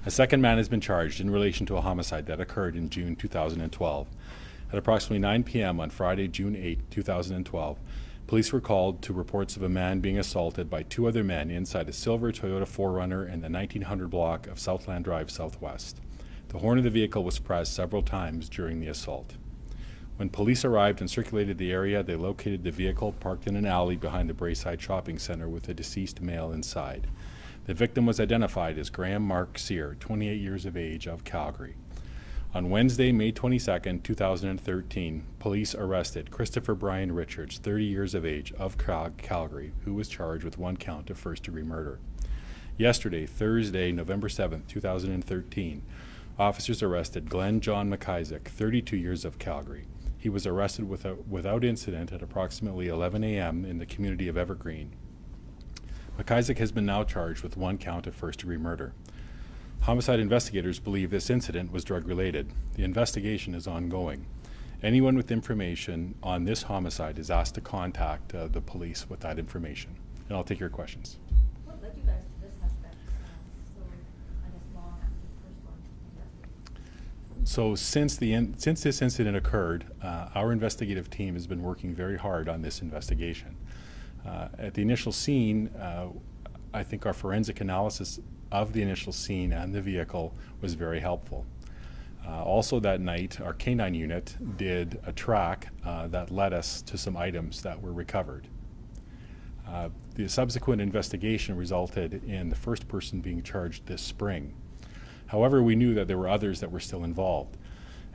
A second man has been charged in relation to a homicide that occurred in June 2012. At approximately 9 p.m. on Friday, June 8, 2012, police were called to reports of a man being assaulted by two other men inside a silver Toyota 4Runner in the 1900 block of Southland Drive S.W. The horn of the vehicle was pressed several times during the assault. When police arrived and circulated the area, they located the vehicle parked in an alley behind the Braeside Shopping Centre with a deceased male inside. The victim was identified as Graham Mark Sear, 28 years of age, of Calgary. On Wednesday, May 22, 2013, police arrested Christopher Brian Richards, 30 years of age, of Calgary, who was charged with one count of first-degree murder. Yesterday, Thursday, November 7, 2013, officers arrested Glen John MacIssac, 32 years, of Calgary. He was arrested without incident at approximately 11 a.m. in the community of Evergreen. MacIssac has been now charged with one count of first-degree murder. Homicide investigators believe this incident was drug-related. The investigation is ongoing. Anyone with information on this homicide is asked to contact the police with that information. And I'll take your questions. What led you guys to this suspect? I guess long after the first one. So since this incident occurred, our investigative team has been working very hard on this investigation. At the initial scene, I think our forensic analysis of the initial scene and the vehicle was very helpful. Also that night, our K9 unit did a track that led us to some items that were recovered. The subsequent investigation resulted in the first person being charged this spring. However, we knew that there were others that were still involved,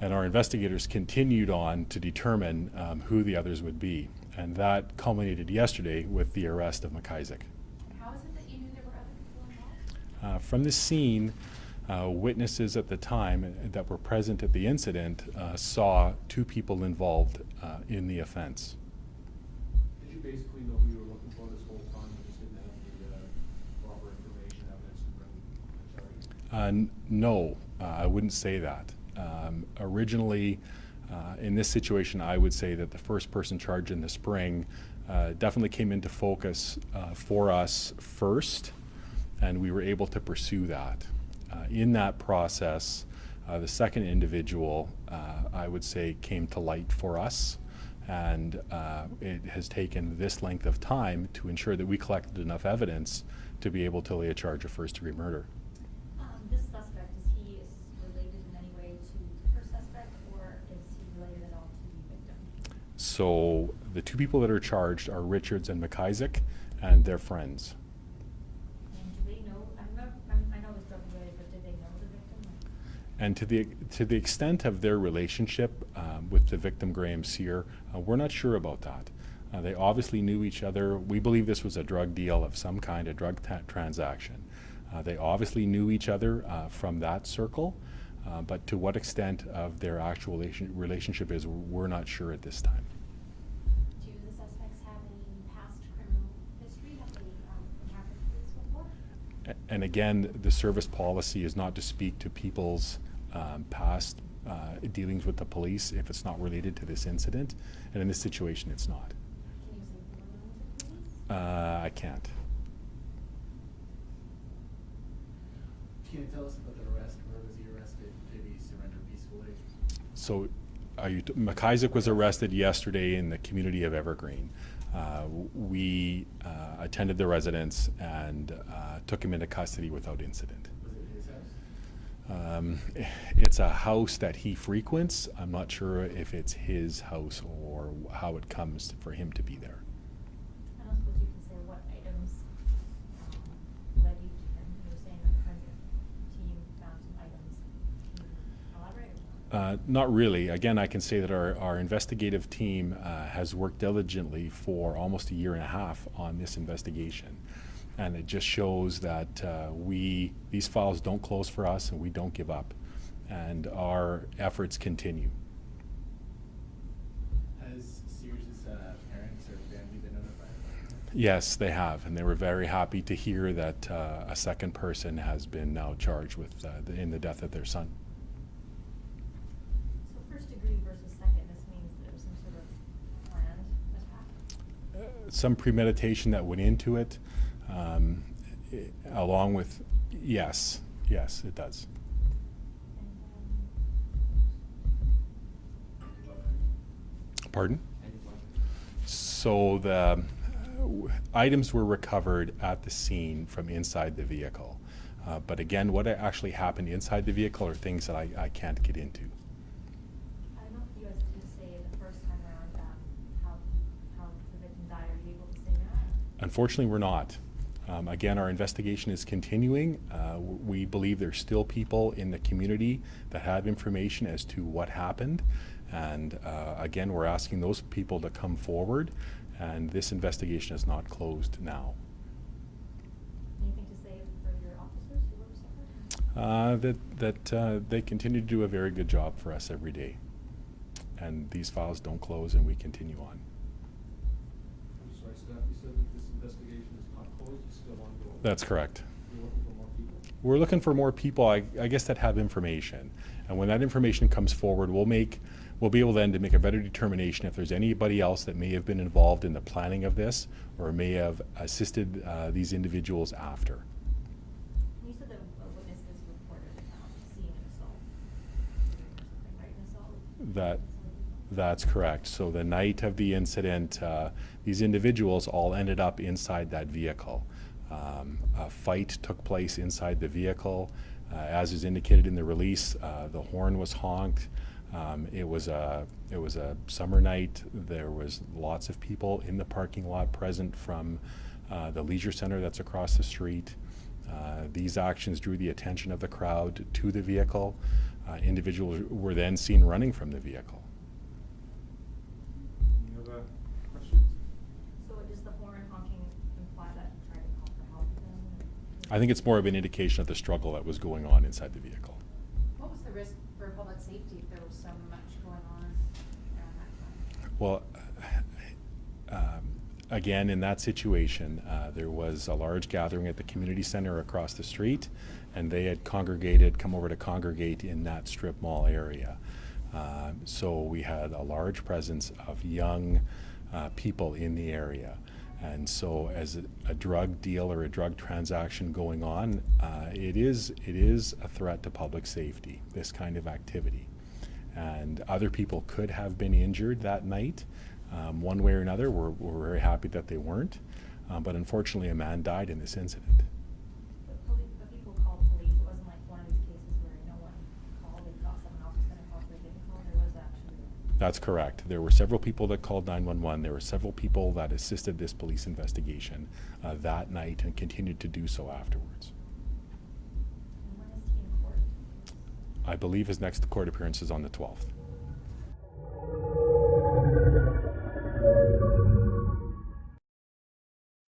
and our investigators continued on to determine who the others would be, and that culminated yesterday with the arrest of MacIssac. How is it that you knew there were other people involved? From the scene, witnesses at the time that were present at the incident saw two people involved in the offense. Did you basically know who you were looking for this whole time? You just didn't have the proper information, evidence to bring a charge? No, I wouldn't say that. Originally, in this situation, I would say that the first person charged in the spring definitely came into focus for us first, and we were able to pursue that. In that process, the second individual, I would say, came to light for us, and it has taken this length of time to ensure that we collected enough evidence to be able to lay a charge of first-degree murder. This suspect, is he related in any way to the first suspect, or is he related at all to the victim? So the two people that are charged are Richards and MacIssac, and they're friends. And do they know, I know it was drug related, but did they know the victim? And to the extent of their relationship with the victim, Graham Sear, we're not sure about that. They obviously knew each other. We believe this was a drug deal of some kind, a drug transaction. They obviously knew each other from that circle, but to what extent of their actual relationship is, we're not sure at this time. Do the suspects have any past criminal history? Have they encountered police before? And again, the service policy is not to speak to people's past dealings with the police if it's not related to this incident, and in this situation it's not. Can you say if they were known to police? I can't. Can you tell us about the arrest? Where was he arrested? Did he surrender peacefully? So, MacIssac was arrested yesterday in the community of Evergreen. We attended the residence and took him into custody without incident. Was it his house? It's a house that he frequents. I'm not sure if it's his house or how it comes for him to be there. I don't suppose you can say what items led you to him. You were saying that the forensic team found some items. Can you elaborate on that? Not really. Again, I can say that our investigative team has worked diligently for almost a year and a half on this investigation. And it just shows that these files don't close for us and we don't give up. And our efforts continue. Has Sears' parents or family been notified? Yes, they have, and they were very happy to hear that a second person has been now charged with in the death of their son. So first degree versus second, this means there was some sort of planned attack? Some premeditation that went into it, along with, yes, Yes, it does. Pardon? So the items were recovered at the scene from inside the vehicle. But again, what actually happened inside the vehicle are things that I can't get into. I don't know if you guys can say the first time around how the victim died. Are you able to say that? Unfortunately, we're not. Again, our investigation is continuing. We believe there's still people in the community that have information as to what happened. And again, we're asking those people to come forward, and this investigation is not closed now. Anything to say for your officers who work so hard? That they continue to do a very good job for us every day. And these files don't close, and we continue on. I'm sorry, staff, you said that this investigation is not closed, it's still ongoing? That's correct. You're looking for more people? We're looking for more people, I guess, that have information. And when that information comes forward, we'll be able then to make a better determination if there's anybody else that may have been involved in the planning of this or may have assisted these individuals after. You said that witnesses reported seeing an assault. Right, an assault? That's correct. So the night of the incident, these individuals all ended up inside that vehicle. A fight took place inside the vehicle. As is indicated in the release, the horn was honked. It was a summer night. There was lots of people in the parking lot present from the leisure center that's across the street. These actions drew the attention of the crowd to the vehicle. Individuals were then seen running from the vehicle. Any other questions? So does the horn honking imply that you tried to call for help then? I think it's more of an indication of the struggle that was going on inside the vehicle. What was the risk for public safety if there was so much going on around that time? Well, again, in that situation, there was a large gathering at the community center across the street, and they had come over to congregate in that strip mall area. So we had a large presence of young people in the area. And so as a drug deal or a drug transaction going on, it is a threat to public safety, this kind of activity. And other people could have been injured that night, one way or another. We're very happy that they weren't. But unfortunately, a man died in this incident. The people called police. It wasn't like one of these cases where no one called. They thought someone else was going to call, so they didn't call. There was actually. That's correct. There were several people that called 911. There were several people that assisted this police investigation that night and continued to do so afterwards. And when is he in court? I believe his next court appearance is on the 12th.